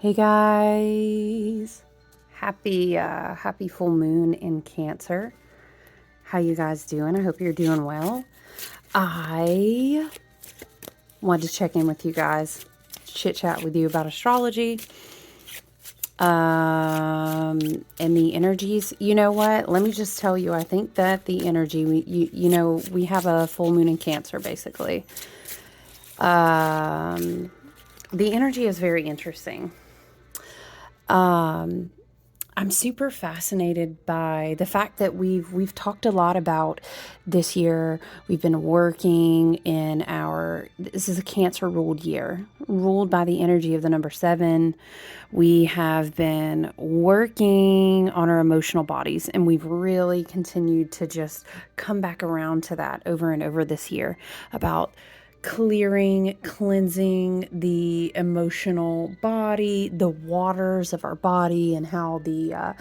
Hey guys, happy full moon in Cancer. How you guys doing? I hope you're doing well. I wanted to check in with you guys, chit chat with you about astrology, and the energies. You know what? Let me just tell you. I think that the energy we have a full moon in Cancer basically. The energy is very interesting. I'm super fascinated by the fact that we've talked a lot about this year. We've been working in this is a Cancer ruled year, ruled by the energy of the number 7. We have been working on our emotional bodies, and we've really continued to just come back around to that over and over this year about clearing, cleansing the emotional body, the waters of our body, and how the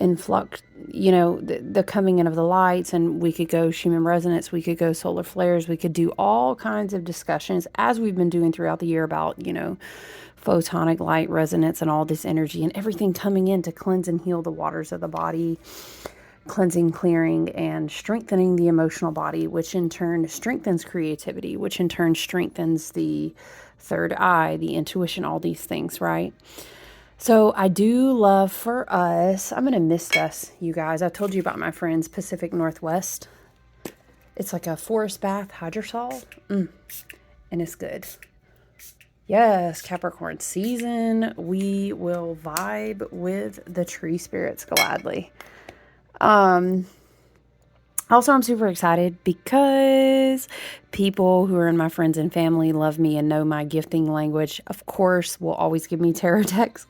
influx, the coming in of the lights. And we could go Schumann resonance, we could go solar flares, we could do all kinds of discussions as we've been doing throughout the year about, photonic light resonance and all this energy and everything coming in to cleanse and heal the waters of the body, cleansing, clearing, and strengthening the emotional body, which in turn strengthens creativity, which in turn strengthens the third eye, the intuition, all these things, right? So I do love for us, I'm going to mist us, you guys. I told you about my friends Pacific Northwest. It's like a forest bath hydrosol, and it's good. Yes, Capricorn season. We will vibe with the tree spirits gladly. Also, I'm super excited because people who are in my friends and family love me and know my gifting language, of course, will always give me tarot decks.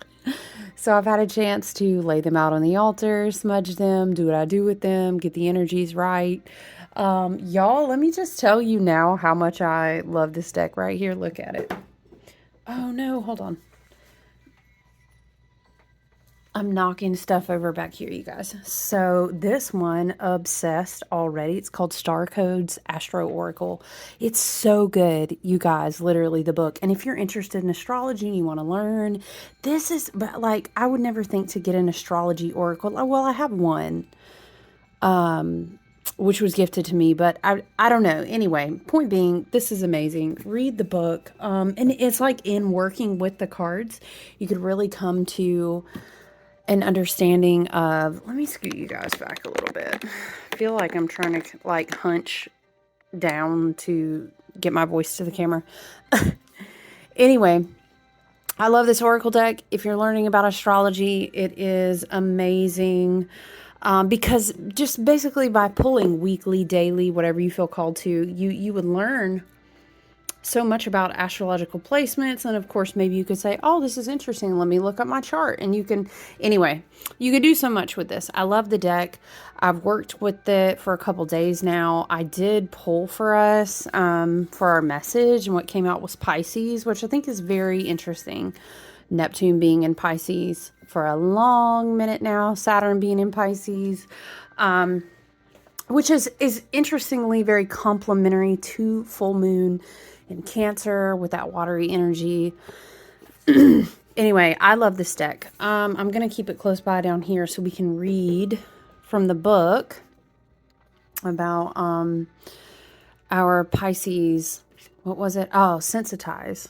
So I've had a chance to lay them out on the altar, smudge them, do what I do with them, get the energies right. Y'all, let me just tell you now how much I love this deck right here. Look at it. Oh no, hold on. I'm knocking stuff over back here, you guys. So this one, obsessed already. It's called Star Codes Astro Oracle. It's so good, you guys, literally the book. And if you're interested in astrology and you want to learn, this is, but like, I would never think to get an astrology oracle. Well, I have one, which was gifted to me, but I don't know. Anyway, point being, this is amazing. Read the book. And it's like in working with the cards, you could really come to an understanding of, let me scoot you guys back a little bit. I feel like I'm trying to like hunch down to get my voice to the camera. Anyway, I love this oracle deck. If you're learning about astrology, it is amazing. Because just basically by pulling weekly, daily, whatever you feel called to, you would learn so much about astrological placements. And of course, maybe you could say, oh, this is interesting. Let me look up my chart. And you can, anyway, you could do so much with this. I love the deck. I've worked with it for a couple days now. I did pull for us for our message, and what came out was Pisces, which I think is very interesting. Neptune being in Pisces for a long minute now, Saturn being in Pisces, which is interestingly very complementary to full moon in Cancer with that watery energy. Anyway, I love this deck. I'm going to keep it close by down here so we can read from the book about our Pisces. What was it? Oh, Sensitize.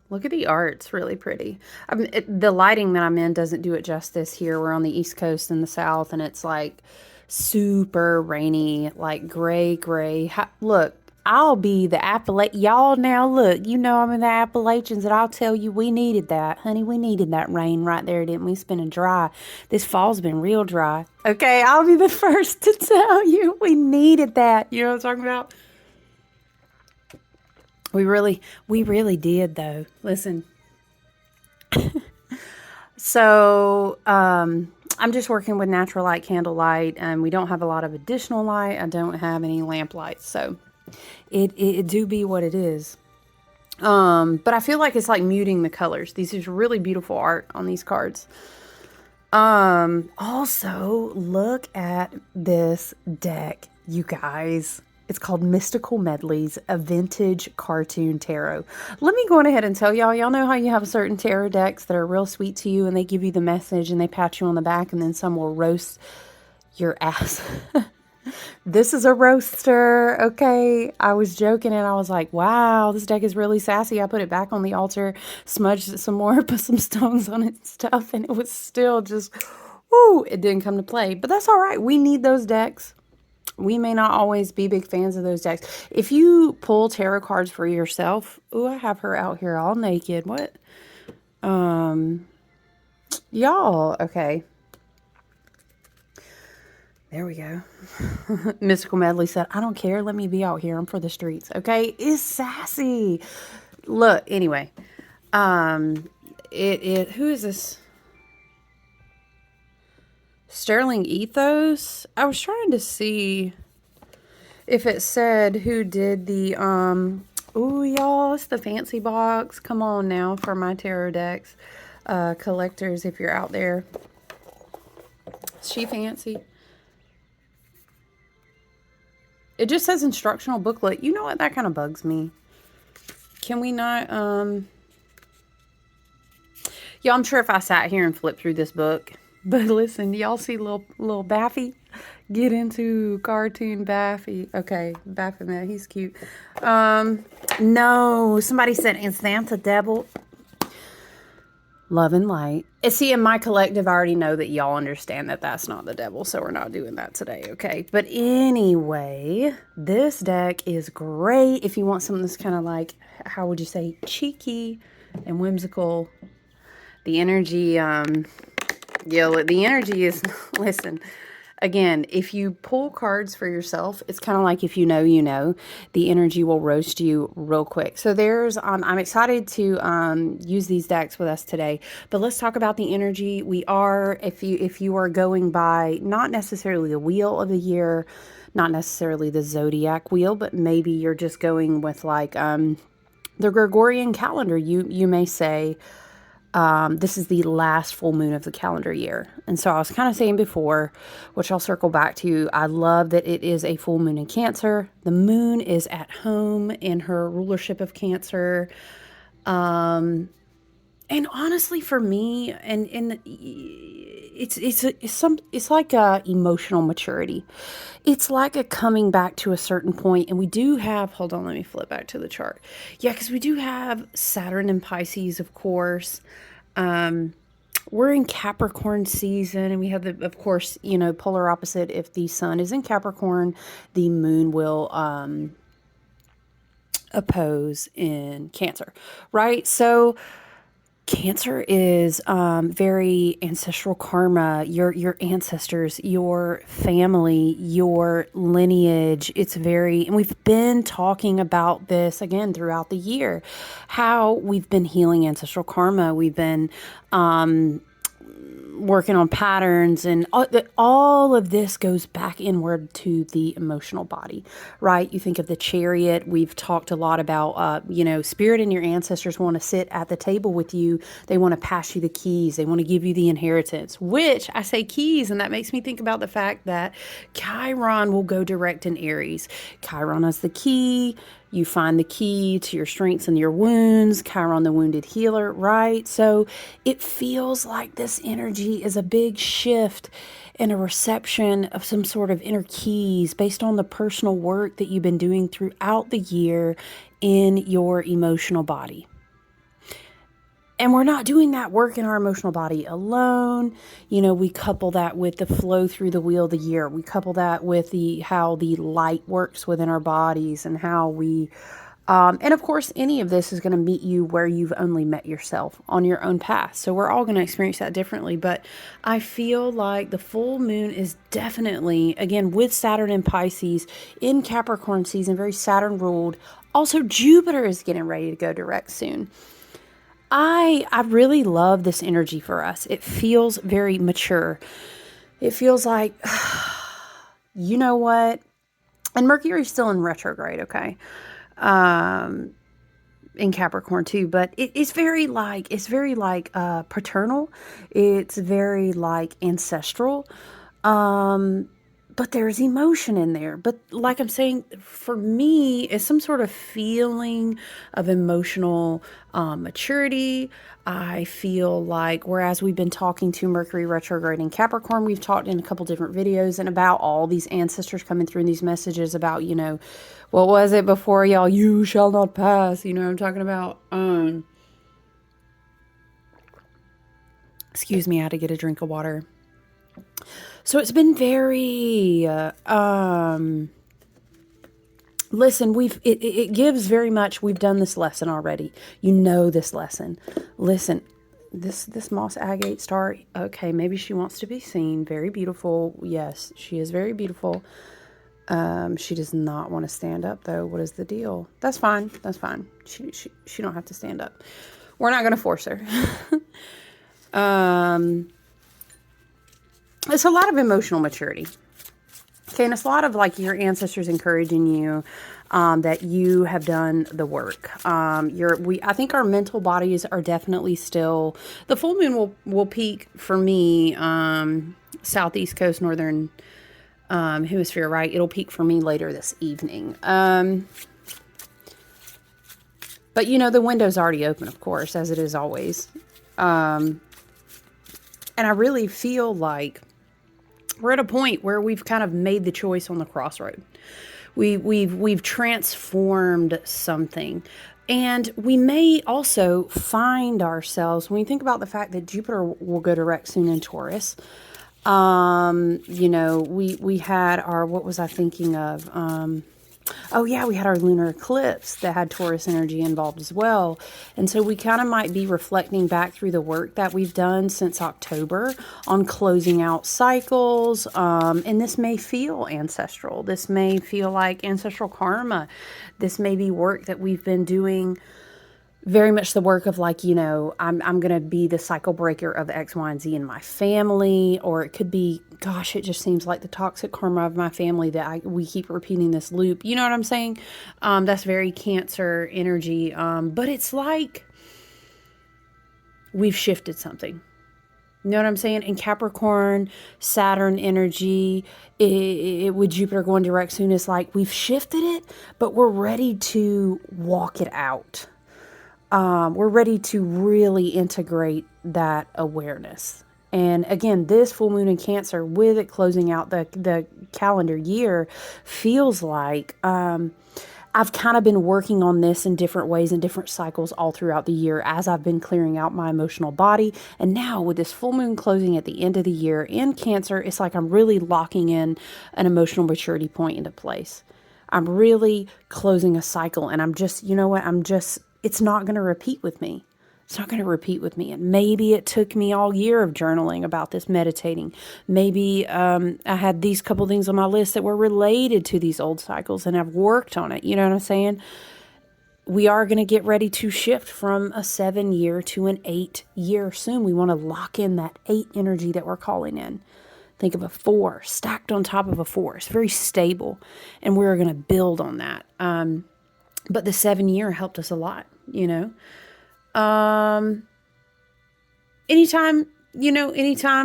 Look at the art. It's really pretty. The lighting that I'm in doesn't do it justice here. We're on the East Coast in the South, and it's like super rainy, like gray. Look, I'll be the y'all now look, I'm in the Appalachians, and I'll tell you, we needed that, honey. We needed that rain right there, didn't we? It's been dry. This fall's been real dry. Okay, I'll be the first to tell you, we needed that. You know what I'm talking about? We really did, though. Listen. So, I'm just working with natural light, candlelight, and we don't have a lot of additional light. I don't have any lamp lights, so it do be what it is. But I feel like it's like muting the colors. These is really beautiful art on these cards. Also, look at this deck, you guys. It's called Mystical Medleys, a vintage cartoon tarot. Let me go on ahead and tell y'all. Y'all know how you have certain tarot decks that are real sweet to you and they give you the message and they pat you on the back and then some will roast your ass. This is a roaster, okay? I was joking and I was like, wow, this deck is really sassy. I put it back on the altar, smudged it some more, put some stones on it and stuff, and it was still just, whoo, it didn't come to play. But that's all right. We need those decks. We may not always be big fans of those decks. If you pull tarot cards for yourself, ooh, I have her out here all naked. What? Y'all, okay. There we go. Mystical Medley said, I don't care. Let me be out here. I'm for the streets. Okay. It's sassy. Look, anyway. Who is this? Sterling Ethos. I was trying to see if it said who did the, ooh, y'all, it's the fancy box. Come on now for my tarot decks. Collectors, if you're out there. Is she fancy? It just says instructional booklet. You know what? That kind of bugs me. Can we not, y'all, I'm sure if I sat here and flipped through this book, but listen, y'all see little Baffy? Get into cartoon Baffy. Okay, Baphomet, he's cute. No, somebody said, is Santa Devil? Love and light. See, in my collective, I already know that y'all understand that that's not the devil, so we're not doing that today, okay? But anyway, this deck is great if you want something that's kind of like, how would you say, cheeky and whimsical. The energy, yeah, the energy is, listen, again, if you pull cards for yourself, it's kind of like if you know, the energy will roast you real quick. So there's, I'm excited to use these decks with us today, but let's talk about the energy. We are, if you are going by not necessarily the wheel of the year, not necessarily the zodiac wheel, but maybe you're just going with like the Gregorian calendar, you may say, this is the last full moon of the calendar year. And so I was kind of saying before, which I'll circle back to, I love that it is a full moon in Cancer. The moon is at home in her rulership of Cancer. And honestly, for me, and it's like a emotional maturity. It's like a coming back to a certain point, and we do have, hold on, let me flip back to the chart. Yeah, because we do have Saturn and Pisces, of course. We're in Capricorn season, and we have the, of course, polar opposite. If the sun is in Capricorn, the moon will oppose in Cancer, right? So Cancer is very ancestral karma, your ancestors, your family, your lineage. It's very, and we've been talking about this again throughout the year, how we've been healing ancestral karma. We've been working on patterns, and all of this goes back inward to the emotional body, right? You think of the Chariot. We've talked a lot about, spirit and your ancestors want to sit at the table with you. They want to pass you the keys. They want to give you the inheritance, which I say keys, and that makes me think about the fact that Chiron will go direct in Aries. Chiron is the key. You find the key to your strengths and your wounds. Chiron, the wounded healer, right? So it feels like this energy is a big shift and a reception of some sort of inner keys based on the personal work that you've been doing throughout the year in your emotional body. And we're not doing that work in our emotional body alone. We couple that with the flow through the wheel of the year. We couple that with how the light works within our bodies and how we, and of course, any of this is going to meet you where you've only met yourself on your own path. So we're all going to experience that differently. But I feel like the full moon is definitely, again, with Saturn and Pisces in Capricorn season, very Saturn ruled. Also, Jupiter is getting ready to go direct soon. I really love this energy for us. It feels very mature. It feels like, you know what? And Mercury's still in retrograde, okay? In Capricorn too, but it's very like paternal. It's very like ancestral. but there's emotion in there. But like I'm saying, for me, it's some sort of feeling of emotional maturity. I feel like, whereas we've been talking to Mercury retrograde in Capricorn, we've talked in a couple different videos and about all these ancestors coming through in these messages about, what was it before, y'all? You shall not pass. You know what I'm talking about? Excuse me, I had to get a drink of water. So it's been very, listen, it gives very much, we've done this lesson already. You know this lesson. Listen, this moss agate star, okay, maybe she wants to be seen. Very beautiful. Yes, she is very beautiful. She does not want to stand up though. What is the deal? That's fine. That's fine. She don't have to stand up. We're not going to force her. It's a lot of emotional maturity. Okay, and it's a lot of like your ancestors encouraging you that you have done the work. I think our mental bodies are definitely still. The full moon will peak for me, southeast coast, northern hemisphere, right? It'll peak for me later this evening. But the window's already open, of course, as it is always. And I really feel like we're at a point where we've kind of made the choice on the crossroad. We've transformed something. And we may also find ourselves, when we think about the fact that Jupiter will go direct soon in Taurus, we had our, what was I thinking of? We had our lunar eclipse that had Taurus energy involved as well. And so we kind of might be reflecting back through the work that we've done since October on closing out cycles. And this may feel ancestral. This may feel like ancestral karma. This may be work that we've been doing, very much the work of like, I'm going to be the cycle breaker of X, Y, and Z in my family. Or it could be, gosh, it just seems like the toxic karma of my family that we keep repeating this loop. You know what I'm saying? That's very Cancer energy. But it's like we've shifted something. You know what I'm saying? In Capricorn, Saturn energy, with Jupiter going direct soon, it's like we've shifted it, but we're ready to walk it out. We're ready to really integrate that awareness. And again, this full moon in Cancer, with it closing out the calendar year, feels like I've kind of been working on this in different ways and different cycles all throughout the year as I've been clearing out my emotional body. And now with this full moon closing at the end of the year in Cancer, it's like I'm really locking in an emotional maturity point into place. I'm really closing a cycle, and I'm just, it's not going to repeat with me. It's not going to repeat with me. And maybe it took me all year of journaling about this, meditating. Maybe I had these couple things on my list that were related to these old cycles, and I've worked on it. You know what I'm saying? We are going to get ready to shift from a 7-year to an 8-year soon. We want to lock in that 8 energy that we're calling in. Think of a 4 stacked on top of a 4. It's very stable, and we're going to build on that. But the 7-year helped us a lot, Anytime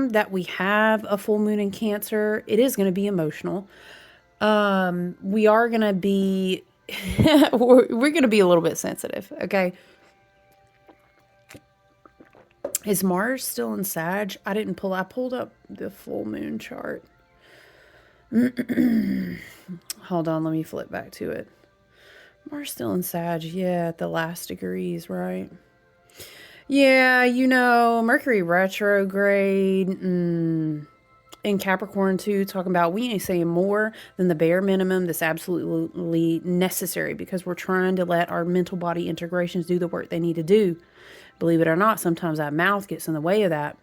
that we have a full moon in Cancer, it is going to be emotional. We are going to be, we're going to be a little bit sensitive. Okay. Is Mars still in Sag? I pulled up the full moon chart. Hold on. Let me flip back to it. Mars still in Sag. Yeah. At the last degrees, right? Yeah, Mercury retrograde in Capricorn too, talking about we ain't saying more than the bare minimum that's absolutely necessary, because we're trying to let our mental body integrations do the work they need to do. Believe it or not, sometimes that mouth gets in the way of that.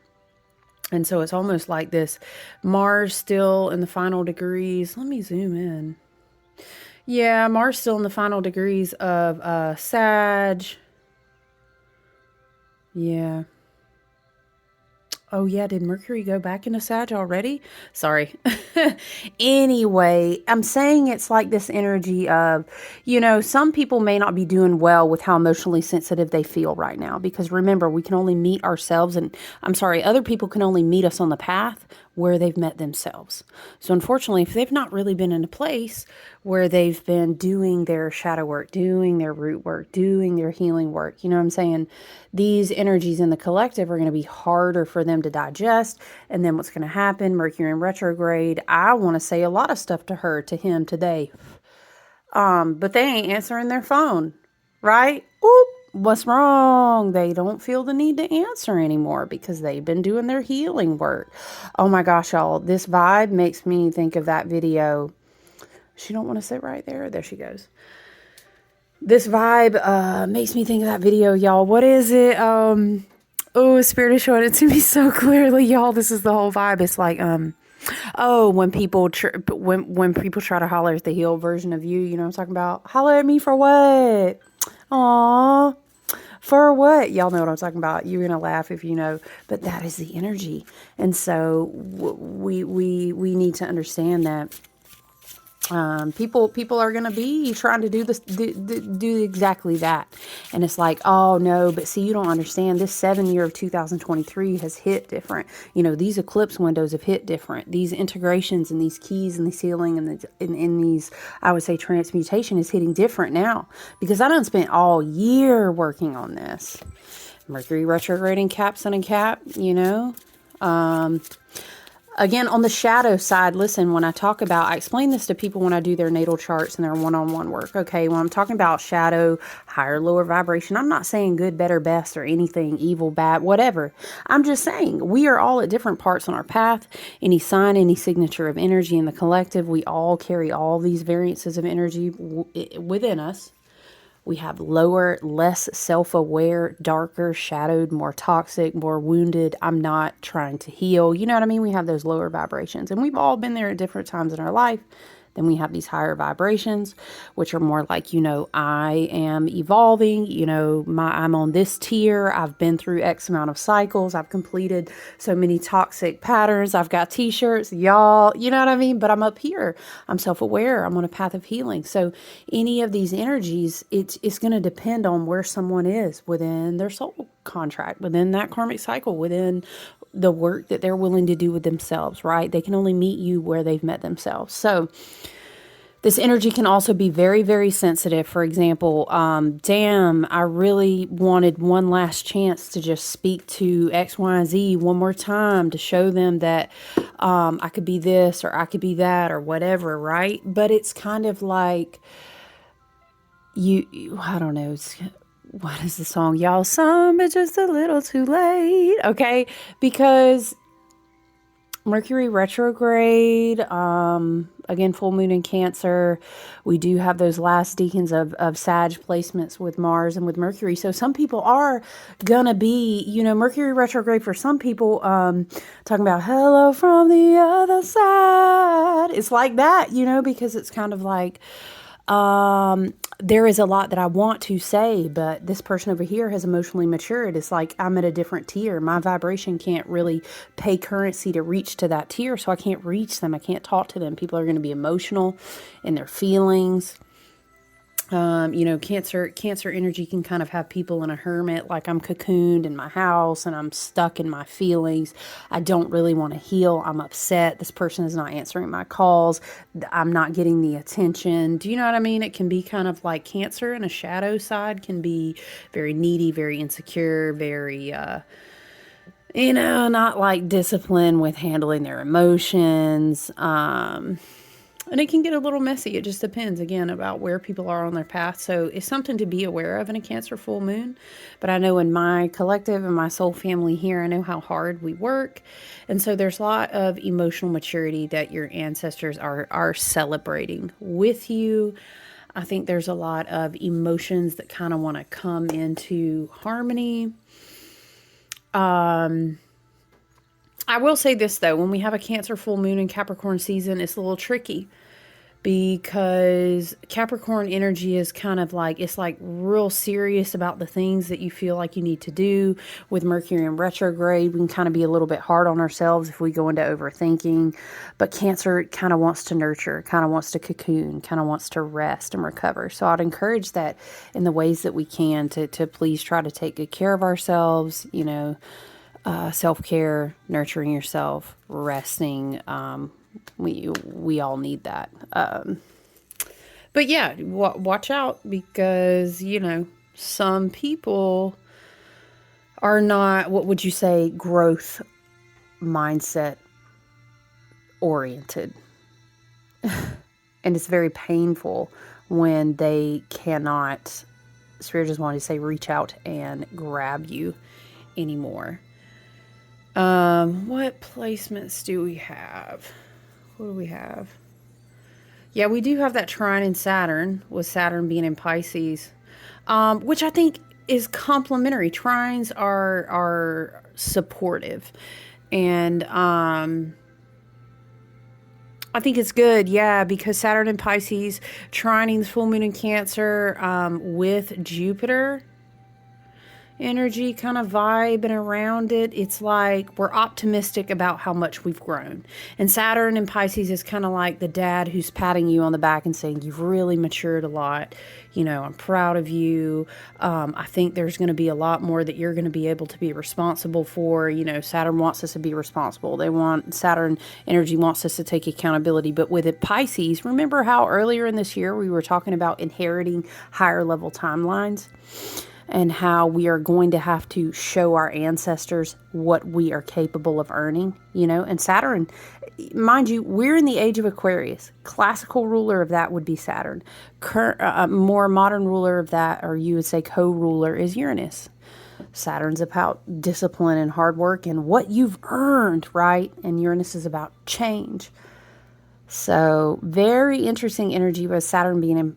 And so it's almost like this Mars still in the final degrees. Let me zoom in. Yeah, Mars still in the final degrees of Sag. Yeah. Oh, yeah. Did Mercury go back into Sag already? Sorry. Anyway, I'm saying it's like this energy of, some people may not be doing well with how emotionally sensitive they feel right now. Because remember, we can only meet ourselves, and other people can only meet us on the path where they've met themselves. So unfortunately, if they've not really been in a place where they've been doing their shadow work, doing their root work, doing their healing work, you know what I'm saying? These energies in the collective are going to be harder for them to digest. And then what's going to happen? Mercury in retrograde. I want to say a lot of stuff to her, to him today. But they ain't answering their phone, right? Oop. What's wrong? They don't feel the need to answer anymore because they've been doing their healing work. Oh my gosh, y'all. This vibe makes me think of that video. She don't want to sit right there. There she goes. This vibe makes me think of that video, y'all. What is it? Oh, Spirit is showing it to me so clearly, y'all. This is the whole vibe. It's like, oh, when people when people try to holler at the healed version of you, you know what I'm talking about? Holler at me for what? Aw, for what? Y'all know what I'm talking about. You're going to laugh if you know, but that is the energy. And so we need to understand that people are going to be trying to do this, do exactly that. And it's like, oh no, but see, you don't understand. This 7 year of 2023 has hit different. You know, these eclipse windows have hit different. These integrations and these keys and these healing and in these, I would say, transmutation is hitting different now, because I done spent all year working on this. Mercury retrograding Cap, Sun and Cap, you know, again, on the shadow side, listen, when I talk about, I explain this to people when I do their natal charts and their one-on-one work. Okay, when I'm talking about shadow, higher, lower vibration, I'm not saying good, better, best, or anything, evil, bad, whatever. I'm just saying we are all at different parts on our path. Any sign, any signature of energy in the collective, we all carry all these variances of energy within us. We have lower, less self-aware, darker, shadowed, more toxic, more wounded. I'm not trying to heal. You know what I mean? We have those lower vibrations, and we've all been there at different times in our life. Then we have these higher vibrations, which are more like, you know, I am evolving, you know, I'm on this tier. I've been through X amount of cycles. I've completed so many toxic patterns. I've got t-shirts, y'all, you know what I mean? But I'm up here. I'm self-aware. I'm on a path of healing. So any of these energies, it's going to depend on where someone is within their soul contract, within that karmic cycle, within the work that they're willing to do with themselves, right? They can only meet you where they've met themselves. So this energy can also be very, very sensitive. For example, damn, I really wanted one last chance to just speak to X, Y, and Z one more time to show them that I could be this or I could be that or whatever, right? But it's kind of like I don't know, what is the song? Y'all, some but just a little too late. Okay. Because Mercury retrograde, again, full moon in Cancer. We do have those last deacons of Sag placements with Mars and with Mercury. So some people are gonna be, you know, Mercury retrograde for some people, talking about hello from the other side. It's like that, you know, because it's kind of like, there is a lot that I want to say, but this person over here has emotionally matured. It's like I'm at a different tier. My vibration can't really pay currency to reach to that tier, so I can't reach them. I can't talk to them. People are going to be emotional in their feelings. You know, cancer energy can kind of have people in a hermit, like I'm cocooned in my house and I'm stuck in my feelings. I don't really want to heal. I'm upset. This person is not answering my calls. I'm not getting the attention. Do you know what I mean? It can be kind of like Cancer, and a shadow side can be very needy, very insecure, very, you know, not like disciplined with handling their emotions. And it can get a little messy. It just depends, again, about where people are on their path. So it's something to be aware of in a Cancer full moon. But I know in my collective and my soul family here, I know how hard we work. And so there's a lot of emotional maturity that your ancestors are celebrating with you. I think there's a lot of emotions that kind of want to come into harmony. I will say this, though. When we have a Cancer full moon in Capricorn season, it's a little tricky because Capricorn energy is kind of like, it's like real serious about the things that you feel like you need to do. With Mercury in retrograde, we can kind of be a little bit hard on ourselves if we go into overthinking. But Cancer kind of wants to nurture, kind of wants to cocoon, kind of wants to rest and recover. So I'd encourage that in the ways that we can to please try to take good care of ourselves, you know. self-care, nurturing yourself, resting. We all need that. But yeah, watch out because, some people are not, what would you say, growth mindset oriented. And it's very painful when they cannot, Spirit just wanted to say, reach out and grab you anymore. What placements do we have? What do we have? Yeah, we do have that trine in Saturn, with Saturn being in Pisces, which I think is complementary. Trines are supportive, and I think it's good, yeah, because Saturn in Pisces trining the full moon in Cancer with Jupiter energy kind of vibing around it. It's like we're optimistic about how much we've grown. And Saturn in Pisces is kind of like the dad who's patting you on the back and saying, you've really matured a lot. I'm proud of you. I think there's going to be a lot more that you're going to be able to be responsible for. Saturn wants us to be responsible. Saturn energy wants us to take accountability. But with it, Pisces, remember how earlier in this year we were talking about inheriting higher level timelines? And how we are going to have to show our ancestors what we are capable of earning, and Saturn, mind you, we're in the age of Aquarius. Classical ruler of that would be Saturn. More modern ruler of that, or you would say co-ruler, is Uranus. Saturn's about discipline and hard work and what you've earned, right? And Uranus is about change. So very interesting energy with Saturn being in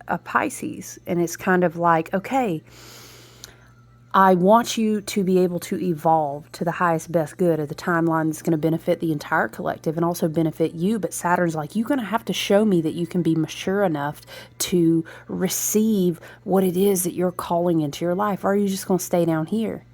a Pisces. And it's kind of like, okay, I want you to be able to evolve to the highest, best good of the timeline that's going to benefit the entire collective and also benefit you. But Saturn's like, you're going to have to show me that you can be mature enough to receive what it is that you're calling into your life. Or are you just going to stay down here?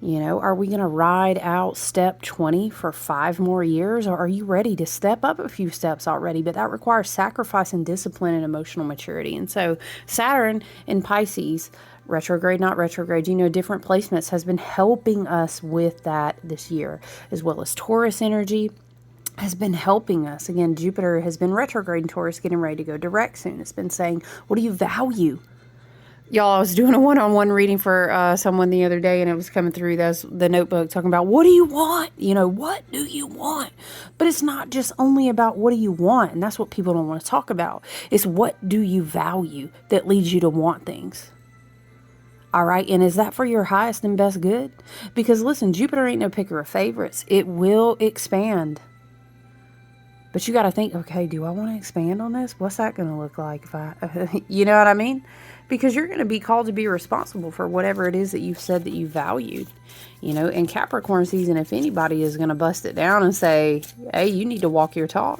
Are we going to ride out step 20 for 5 more years? Or are you ready to step up a few steps already? But that requires sacrifice and discipline and emotional maturity. And so Saturn in Pisces, retrograde, not retrograde, different placements, has been helping us with that this year, as well as Taurus energy has been helping us. Again, Jupiter has been retrograde in Taurus, getting ready to go direct soon. It's been saying, what do you value? Y'all, I was doing a one-on-one reading for someone the other day, and it was coming through the notebook talking about, what do you want? What do you want? But it's not just only about what do you want, and that's what people don't want to talk about. It's what do you value that leads you to want things. All right, and is that for your highest and best good? Because listen, Jupiter ain't no picker of favorites. It will expand. But you got to think, okay, do I want to expand on this? What's that going to look like if I, you know what I mean? Because you're going to be called to be responsible for whatever it is that you've said that you valued. In Capricorn season, if anybody is going to bust it down and say, hey, you need to walk your talk.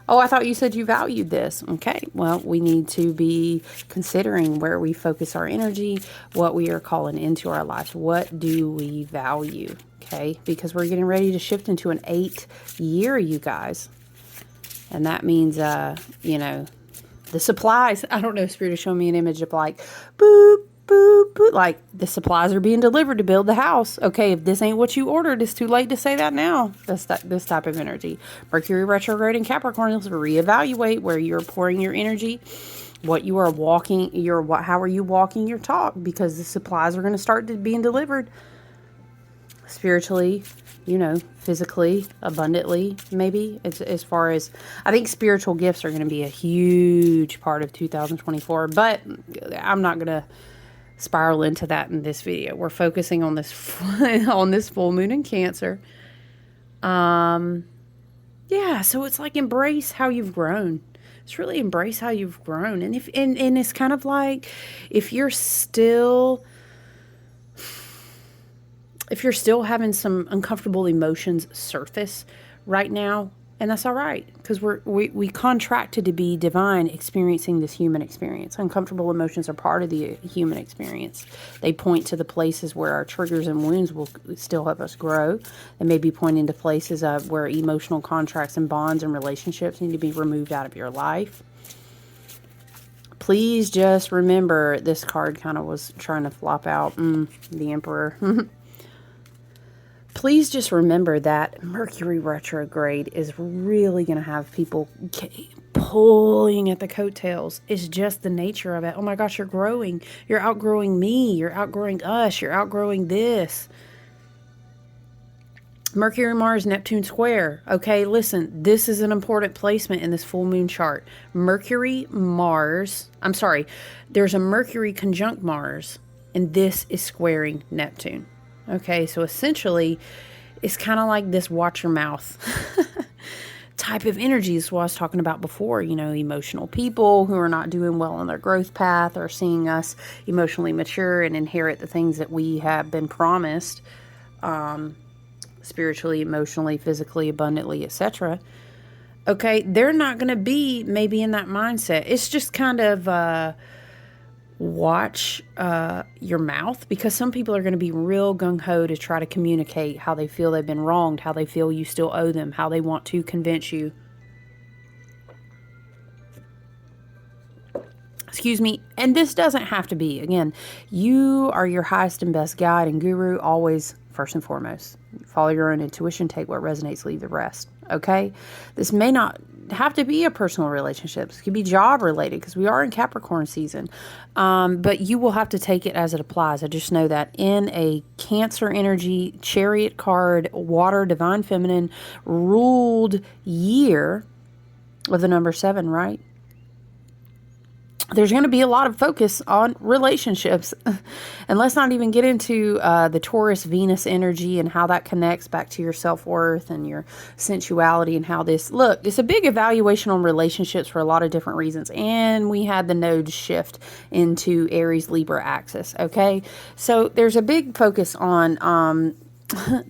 Oh, I thought you said you valued this. Okay, well, we need to be considering where we focus our energy, what we are calling into our life. What do we value? Okay, because we're getting ready to shift into an 8th year, you guys. And that means, the supplies. I don't know, Spirit is showing me an image of like, boop, boop, boop. Like the supplies are being delivered to build the house. Okay, if this ain't what you ordered, it's too late to say that now. That's this type of energy. Mercury retrograde in Capricorn is reevaluate where you're pouring your energy, what you are walking, how are you walking your talk? Because the supplies are going to start being delivered spiritually, physically, abundantly, maybe. It's as far as, I think spiritual gifts are going to be a huge part of 2024, but I'm not going to spiral into that in this video. We're focusing on this on this full moon in Cancer. Yeah, so it's like embrace how you've grown. It's really embrace how you've grown. And and it's kind of like if you're still having some uncomfortable emotions surface right now, and that's all right, because we contracted to be divine, experiencing this human experience. Uncomfortable emotions are part of the human experience. They point to the places where our triggers and wounds will still help us grow. They may be pointing to places where emotional contracts and bonds and relationships need to be removed out of your life. Please just remember, this card kind of was trying to flop out. The Emperor. please just remember that Mercury retrograde is really going to have people pulling at the coattails. It's just the nature of it. Oh my gosh, you're growing. You're outgrowing me. You're outgrowing us. You're outgrowing this. Mercury, Mars, Neptune square. Okay, listen, this is an important placement in this full moon chart. Mercury, Mars, I'm sorry, there's a Mercury conjunct Mars, and this is squaring Neptune. Okay, so essentially, it's kind of like this watch your mouth type of energy is what I was talking about before. You know, emotional people who are not doing well on their growth path are seeing us emotionally mature and inherit the things that we have been promised. Spiritually, emotionally, physically, abundantly, etc. Okay, they're not going to be maybe in that mindset. It's just kind of watch your mouth, because some people are going to be real gung-ho to try to communicate how they feel they've been wronged, how they feel you still owe them, how they want to convince you. Excuse me. And this doesn't have to be. Again, you are your highest and best guide and guru, always first and foremost. Follow your own intuition, take what resonates, leave the rest. Okay? This may not have to be a personal relationship. It could be job related, because we are in Capricorn season. But you will have to take it as it applies. I just know that in a Cancer energy, Chariot card, water, divine feminine ruled year with the number 7, right? There's going to be a lot of focus on relationships. And let's not even get into the Taurus Venus energy and how that connects back to your self-worth and your sensuality, and how this, look, it's a big evaluation on relationships for a lot of different reasons. And we had the nodes shift into Aries Libra axis. Okay. So there's a big focus on,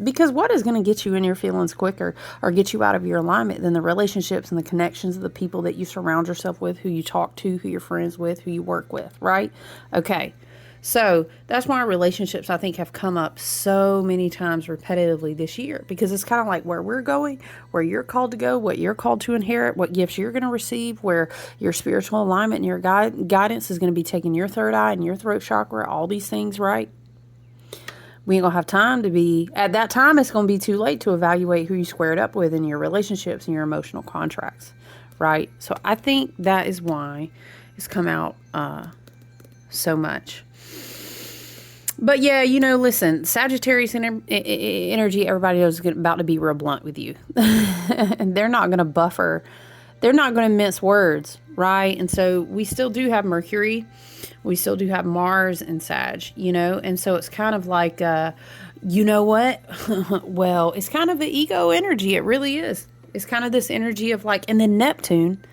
because what is going to get you in your feelings quicker or get you out of your alignment than the relationships and the connections of the people that you surround yourself with, who you talk to, who you're friends with, who you work with, right? Okay. So that's why relationships, I think, have come up so many times repetitively this year, because it's kind of like where we're going, where you're called to go, what you're called to inherit, what gifts you're going to receive, where your spiritual alignment and your guidance is going to be taking your third eye and your throat chakra, all these things, right? We ain't going to have time to be, at that time, it's going to be too late to evaluate who you squared up with in your relationships and your emotional contracts, right? So I think that is why it's come out so much. But yeah, you know, listen, Sagittarius energy, everybody knows is about to be real blunt with you. And they're not going to buffer. They're not going to mince words, right? And so we still do have Mercury. We still do have Mars and Sag, you know? And so it's kind of like, you know what? Well, it's kind of an ego energy. It really is. It's kind of this energy of like, and then Neptune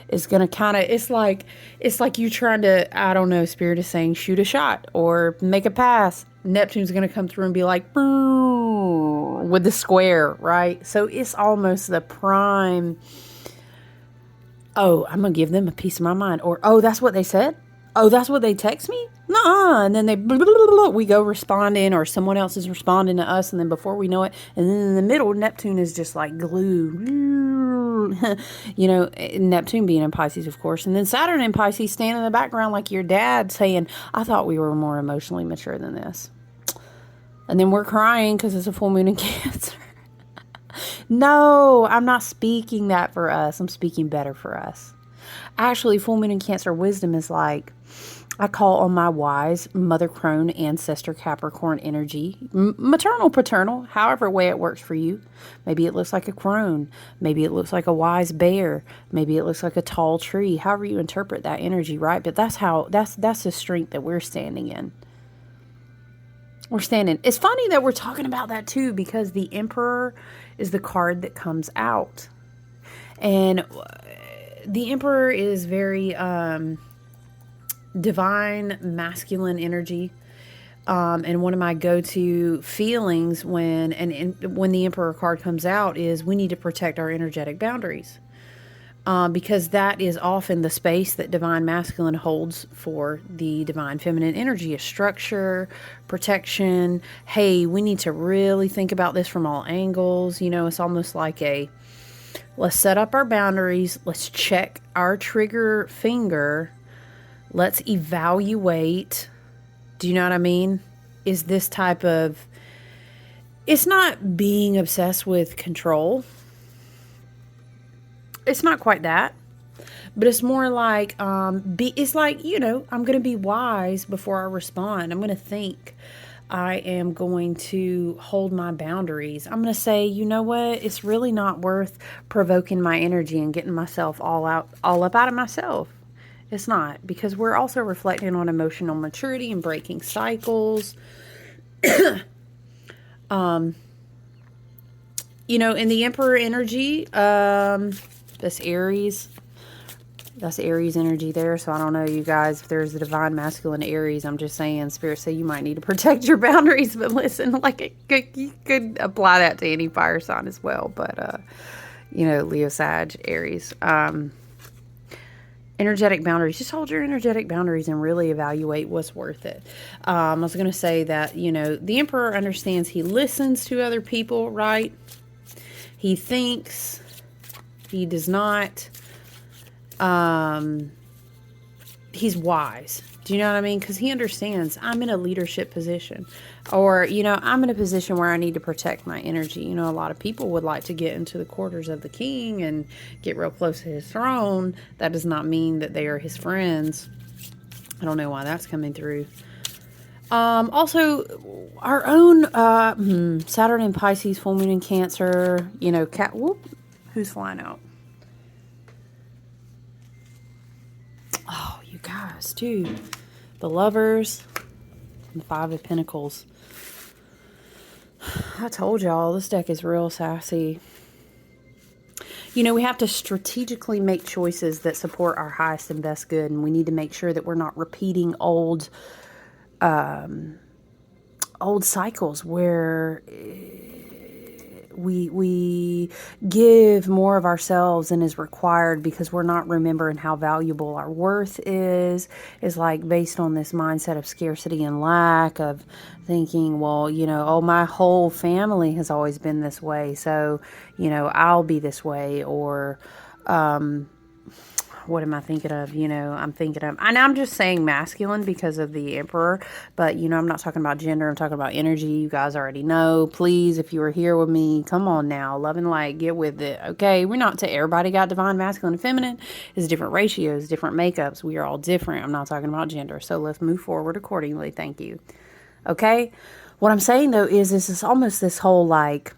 is going to kind of, it's like you trying to, I don't know, Spirit is saying shoot a shot or make a pass. Neptune's going to come through and be like, with the square, right? So it's almost the prime, oh, I'm going to give them a piece of my mind. Or, oh, that's what they said? Oh, that's what they text me? Nuh-uh. And then they, we go responding, or someone else is responding to us. And then before we know it, and then in the middle, Neptune is just like glue. You know, Neptune being in Pisces, of course. And then Saturn in Pisces standing in the background like your dad saying, I thought we were more emotionally mature than this. And then we're crying because it's a full moon in Cancer. No, I'm not speaking that for us. I'm speaking better for us. Actually, full moon in Cancer wisdom is like, I call on my wise mother crone ancestor Capricorn energy, maternal, paternal, however way it works for you. Maybe it looks like a crone. Maybe it looks like a wise bear. Maybe it looks like a tall tree. However you interpret that energy, right? But that's the strength that we're standing in. We're standing. It's funny that we're talking about that too, because the Emperor is the card that comes out. And the Emperor is very divine, masculine energy. And one of my go-to feelings when the Emperor card comes out is we need to protect our energetic boundaries. Because that is often the space that divine masculine holds for the divine feminine energy, a structure, protection. Hey, we need to really think about this from all angles. You know, it's almost like let's set up our boundaries. Let's check our trigger finger. Let's evaluate. Do you know what I mean? Is this type of It's not being obsessed with control. It's not quite that. But it's more like, it's like, I'm going to be wise before I respond. I'm going to think. I am going to hold my boundaries. I'm going to say, you know what? It's really not worth provoking my energy and getting myself all up out of myself. It's not, because we're also reflecting on emotional maturity and breaking cycles. In the Emperor energy, this Aries, that's Aries energy there. So I don't know, you guys, if there's a divine masculine Aries, I'm just saying, Spirit say you might need to protect your boundaries. But listen, like you could apply that to any fire sign as well. But, Leo, Sag, Aries. Energetic boundaries. Just hold your energetic boundaries and really evaluate what's worth it. I was going to say that, the Emperor understands, he listens to other people, right? He thinks. He does not. He's wise. Do you know what I mean? Because he understands I'm in a leadership position, or, I'm in a position where I need to protect my energy. A lot of people would like to get into the quarters of the king and get real close to his throne. That does not mean that they are his friends. I don't know why that's coming through. Also, our own Saturn in Pisces, full moon in Cancer, who's flying out? Oh, you guys, dude. The Lovers and Five of Pentacles. I told y'all, this deck is real sassy. We have to strategically make choices that support our highest and best good, and we need to make sure that we're not repeating old cycles where we give more of ourselves than is required because we're not remembering how valuable our worth is like based on this mindset of scarcity and lack, of thinking, well, my whole family has always been this way, so, I'll be this way, or, what am I thinking of? I'm thinking of, and I'm just saying masculine because of the Emperor, but, I'm not talking about gender. I'm talking about energy. You guys already know. Please, if you were here with me, come on now. Love and light, get with it. Okay. We're not to everybody got divine masculine and feminine. It's different ratios, different makeups. We are all different. I'm not talking about gender. So let's move forward accordingly. Thank you. Okay. What I'm saying though is it's almost this whole like,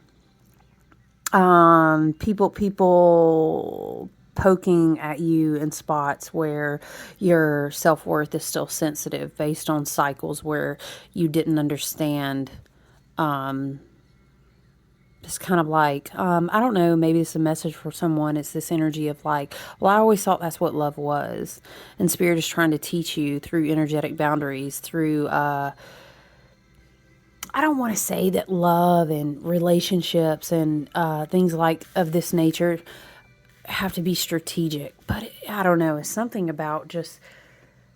people poking at you in spots where your self-worth is still sensitive based on cycles where you didn't understand. It's kind of like, I don't know, maybe it's a message for someone. It's this energy of like, well, I always thought that's what love was. And Spirit is trying to teach you through energetic boundaries, through, I don't want to say that love and relationships and things like of this nature have to be strategic, but I don't know, it's something about just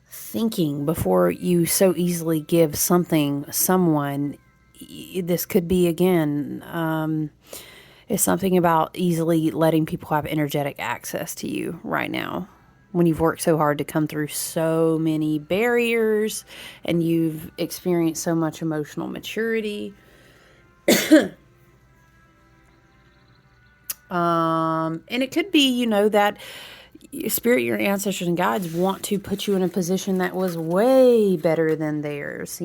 thinking before you so easily give someone. This could be again, it's something about easily letting people have energetic access to you right now when you've worked so hard to come through so many barriers and you've experienced so much emotional maturity. And it could be, that Spirit, your ancestors and guides want to put you in a position that was way better than theirs,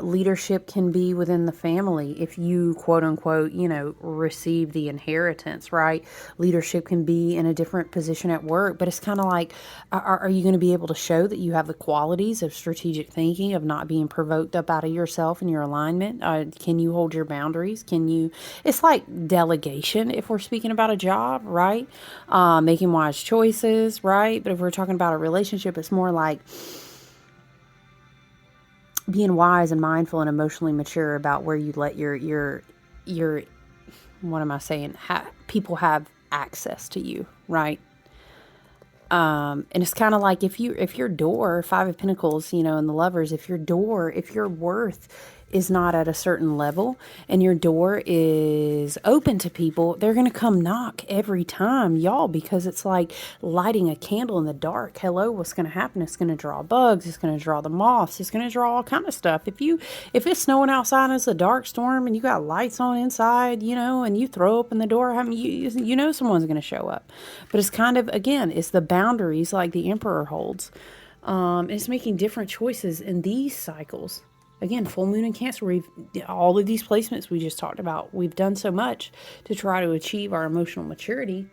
leadership can be within the family if you, quote unquote, receive the inheritance, right? Leadership can be in a different position at work, but it's kind of like, are you going to be able to show that you have the qualities of strategic thinking, of not being provoked up out of yourself and your alignment? Can you hold your boundaries? It's like delegation if we're speaking about a job, right? Making wise choices, right? But if we're talking about a relationship, it's more like being wise and mindful and emotionally mature about where you let your what am I saying? People have access to you, right? And it's kind of like if your door, Five of Pentacles, and the Lovers, if your worth is not at a certain level and your door is open to people, they're going to come knock every time, y'all, because it's like lighting a candle in the dark. Hello, what's going to happen? It's going to draw bugs. It's going to draw the moths. It's going to draw all kind of stuff. If it's snowing outside and it's a dark storm and you got lights on inside, and you throw open the door, I mean, you know someone's going to show up. But it's kind of, again, it's the boundaries like the Emperor holds. It's making different choices in these cycles. Again, full moon in Cancer, all of these placements we just talked about, we've done so much to try to achieve our emotional maturity.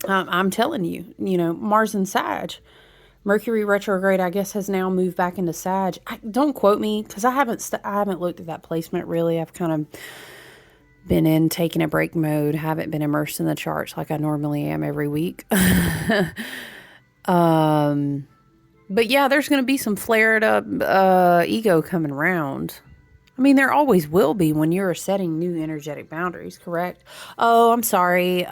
I'm telling you, Mars and Sag. Mercury retrograde, I guess, has now moved back into Sag. Don't quote me, because I haven't looked at that placement really. I've kind of been in taking a break mode. Haven't been immersed in the charts like I normally am every week. But yeah, there's going to be some flared up ego coming around. I mean, there always will be when you're setting new energetic boundaries, correct? Oh, I'm sorry.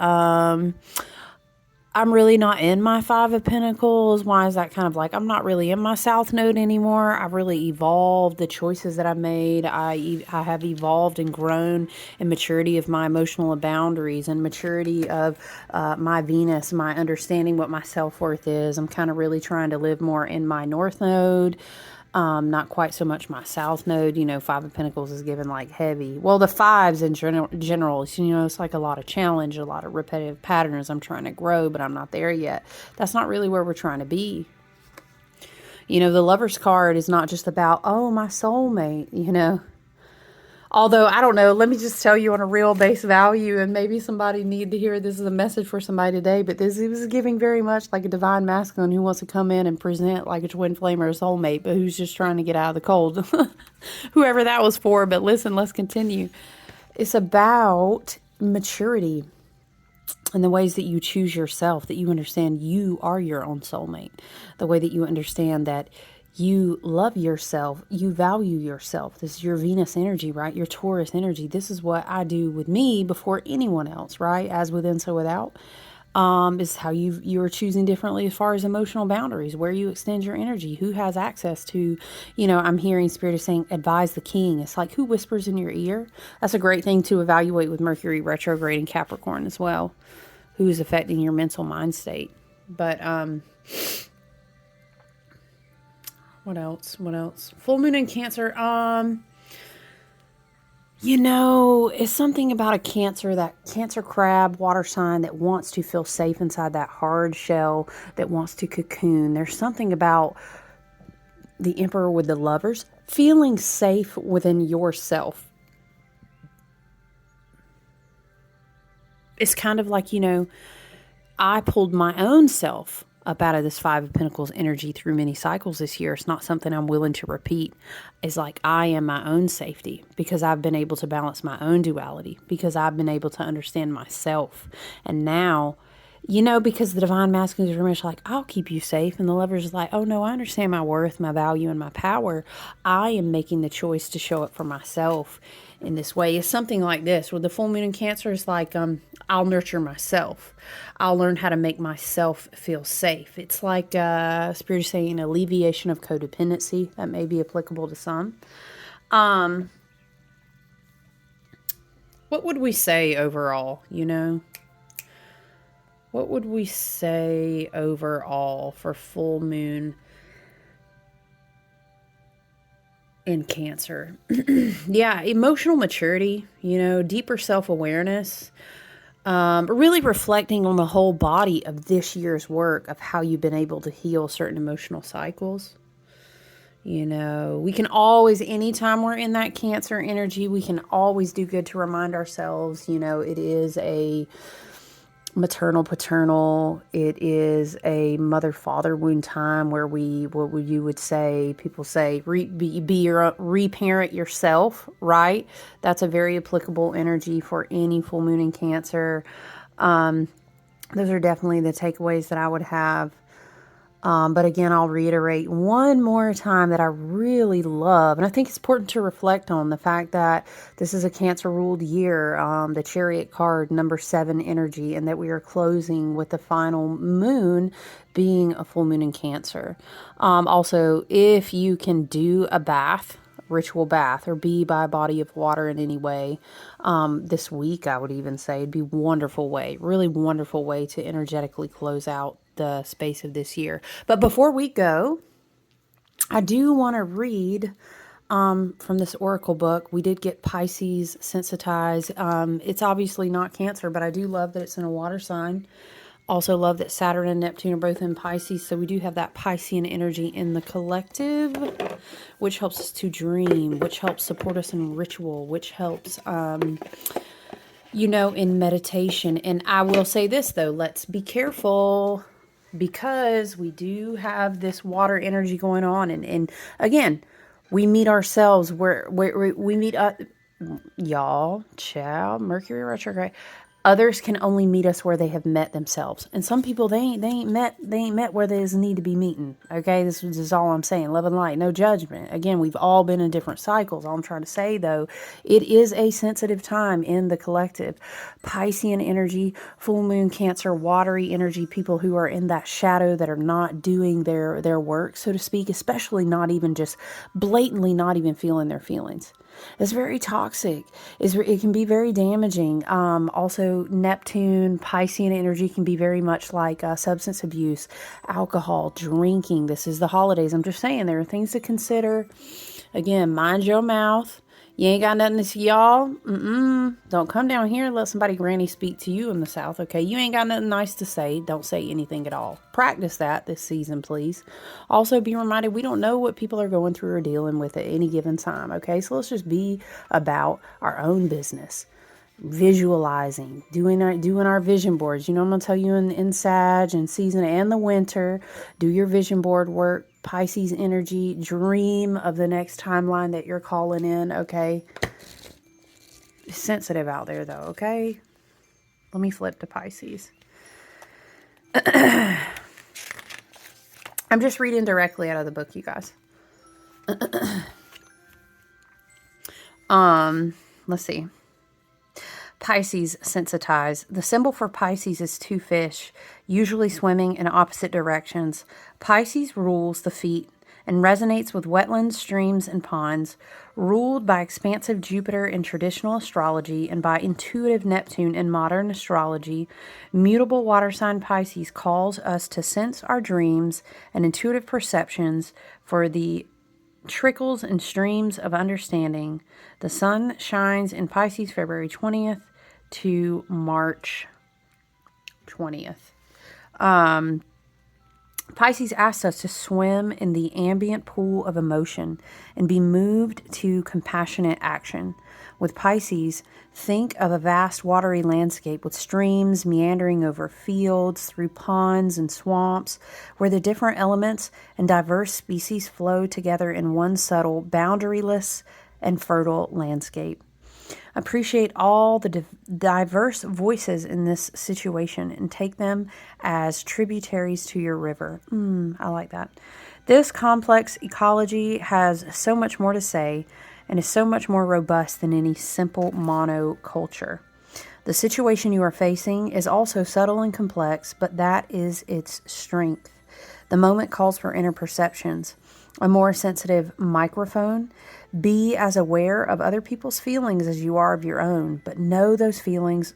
I'm really not in my Five of Pentacles. Why is that? Kind of like, I'm not really in my South Node anymore. I've really evolved the choices that I made. I have evolved and grown in maturity of my emotional boundaries and maturity of my Venus, my understanding what my self-worth is. I'm kind of really trying to live more in my North Node. Not quite so much my South Node. Five of Pentacles is given like heavy. Well, the fives in general, it's like a lot of challenge, a lot of repetitive patterns. I'm trying to grow, but I'm not there yet. That's not really where we're trying to be. The Lover's card is not just about, oh, my soulmate, Although, I don't know, let me just tell you on a real base value, and maybe somebody need to hear this as a message for somebody today, but this was giving very much like a divine masculine who wants to come in and present like a twin flame or a soulmate, but who's just trying to get out of the cold. Whoever that was for, but listen, let's continue. It's about maturity and the ways that you choose yourself, that you understand you are your own soulmate, the way that you understand that you love yourself. You value yourself. This is your Venus energy, right? Your Taurus energy. This is what I do with me before anyone else, right? As within, so without. Is how you are choosing differently as far as emotional boundaries, where you extend your energy, who has access to, I'm hearing Spirit is saying, advise the king. It's like, who whispers in your ear? That's a great thing to evaluate with Mercury retrograde in Capricorn as well. Who is affecting your mental mind state. But, what else? Full moon in Cancer. It's something about a that Cancer crab, water sign that wants to feel safe inside that hard shell, that wants to cocoon. There's something about the Emperor with the Lovers, feeling safe within yourself. It's kind of like, I pulled my own self up out of this Five of Pentacles energy through many cycles this year. It's not something I'm willing to repeat. It's like I am my own safety because I've been able to balance my own duality, because I've been able to understand myself. And now, because the divine masculine is very much like, I'll keep you safe. And the Lovers is like, oh no, I understand my worth, my value, and my power. I am making the choice to show up for myself in this way. It's something like this. With the full moon in Cancer, it's like, I'll nurture myself. I'll learn how to make myself feel safe. It's like, Spirit is saying, alleviation of codependency. That may be applicable to some. What would we say overall, What would we say overall for full moon in Cancer? Yeah, emotional maturity, deeper self-awareness, really reflecting on the whole body of this year's work of how you've been able to heal certain emotional cycles. We can always, anytime we're in that Cancer energy, we can always do good to remind ourselves, it is a maternal, paternal, it is a mother-father wound time where you would say, people say, reparent yourself, right? That's a very applicable energy for any full moon in Cancer. Those are definitely the takeaways that I would have. But again, I'll reiterate one more time that I really love, and I think it's important to reflect on the fact that this is a Cancer-ruled year, the Chariot card, number 7 energy, and that we are closing with the final moon being a full moon in Cancer. Also, if you can do a bath, ritual bath, or be by a body of water in any way, this week, I would even say it'd be a wonderful way, really wonderful way to energetically close out the space of this year. But before we go, I do want to read from this oracle book. We did get Pisces sensitized. It's obviously not Cancer, but I do love that it's in a water sign. Also love that Saturn and Neptune are both in Pisces, so we do have that Piscean energy in the collective, which helps us to dream, which helps support us in ritual, which helps in meditation. And I will say this, though, let's be careful, because we do have this water energy going on. And again, we meet ourselves where we meet, y'all, child, Mercury retrograde. Others can only meet us where they have met themselves. And some people, they ain't met where they need to be meeting. Okay, this is all I'm saying. Love and light, no judgment. Again, we've all been in different cycles. All I'm trying to say, though, it is a sensitive time in the collective. Piscean energy, full moon Cancer, watery energy, people who are in that shadow, that are not doing their work, so to speak, especially not even just blatantly not even feeling their feelings. It's very toxic. It can be very damaging. Also, Neptune, Piscean energy can be very much like substance abuse, alcohol, drinking. This is the holidays. I'm just saying, there are things to consider. Again, mind your mouth. You ain't got nothing to see, y'all. Don't come down here and let somebody granny speak to you in the South, okay? You ain't got nothing nice to say. Don't say anything at all. Practice that this season, please. Also, be reminded, we don't know what people are going through or dealing with at any given time, okay? So let's just be about our own business. Visualizing, doing our vision boards. I'm going to tell you in Sag and season and the winter, do your vision board work. Pisces energy, dream of the next timeline that you're calling in, okay? Sensitive out there, though, okay? Let me flip to Pisces. I'm just reading directly out of the book, you guys. Let's see. Pisces sensitized. The symbol for Pisces is 2 fish, usually swimming in opposite directions. Pisces rules the feet and resonates with wetlands, streams, and ponds, ruled by expansive Jupiter in traditional astrology and by intuitive Neptune in modern astrology. Mutable water sign Pisces calls us to sense our dreams and intuitive perceptions for the trickles and streams of understanding. The sun shines in Pisces February 20th to March 20th. Pisces asks us to swim in the ambient pool of emotion and be moved to compassionate action. With Pisces, think of a vast watery landscape with streams meandering over fields, through ponds and swamps, where the different elements and diverse species flow together in one subtle, boundaryless, and fertile landscape. Appreciate all the diverse voices in this situation and take them as tributaries to your river. I like that. This complex ecology has so much more to say and is so much more robust than any simple monoculture. The situation you are facing is also subtle and complex, but that is its strength. The moment calls for inner perceptions, a more sensitive microphone. Be as aware of other people's feelings as you are of your own, but know those feelings,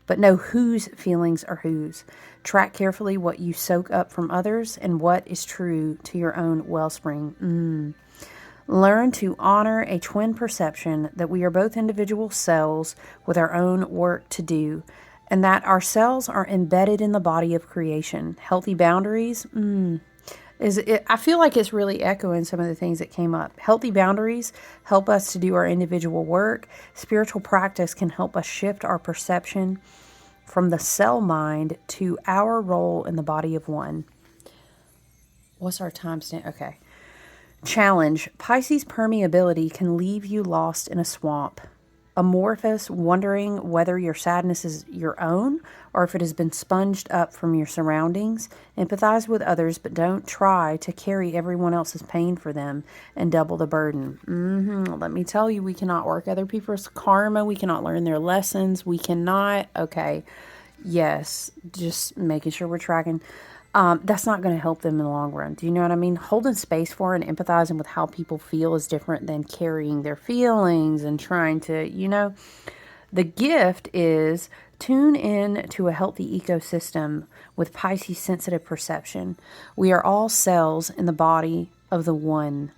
but know whose feelings are whose. Track carefully what you soak up from others and what is true to your own wellspring. Learn to honor a twin perception that we are both individual cells with our own work to do, and that our cells are embedded in the body of creation. Healthy boundaries, I feel like it's really echoing some of the things that came up. Healthy boundaries help us to do our individual work. Spiritual practice can help us shift our perception from the cell mind to our role in the body of one. What's our timestamp? Okay. Challenge. Pisces permeability can leave you lost in a swamp. amorphous, wondering whether your sadness is your own or if it has been sponged up from your surroundings. Empathize with others, but don't try to carry everyone else's pain for them and double the burden. Let me tell you, we cannot work other people's karma. We cannot learn their lessons. We cannot. Okay. Yes. Just making sure we're tracking. That's not going to help them in the long run. Do you know what I mean? Holding space for and empathizing with how people feel is different than carrying their feelings and trying to, the gift is tune in to a healthy ecosystem with Pisces sensitive perception. We are all cells in the body of the one.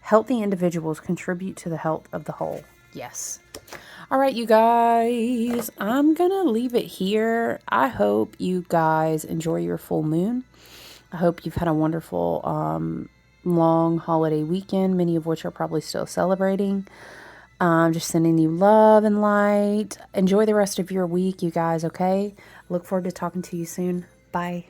Healthy individuals contribute to the health of the whole. Yes. All right, you guys, I'm going to leave it here. I hope you guys enjoy your full moon. I hope you've had a wonderful long holiday weekend, many of which are probably still celebrating. Just sending you love and light. Enjoy the rest of your week, you guys, okay? Look forward to talking to you soon. Bye.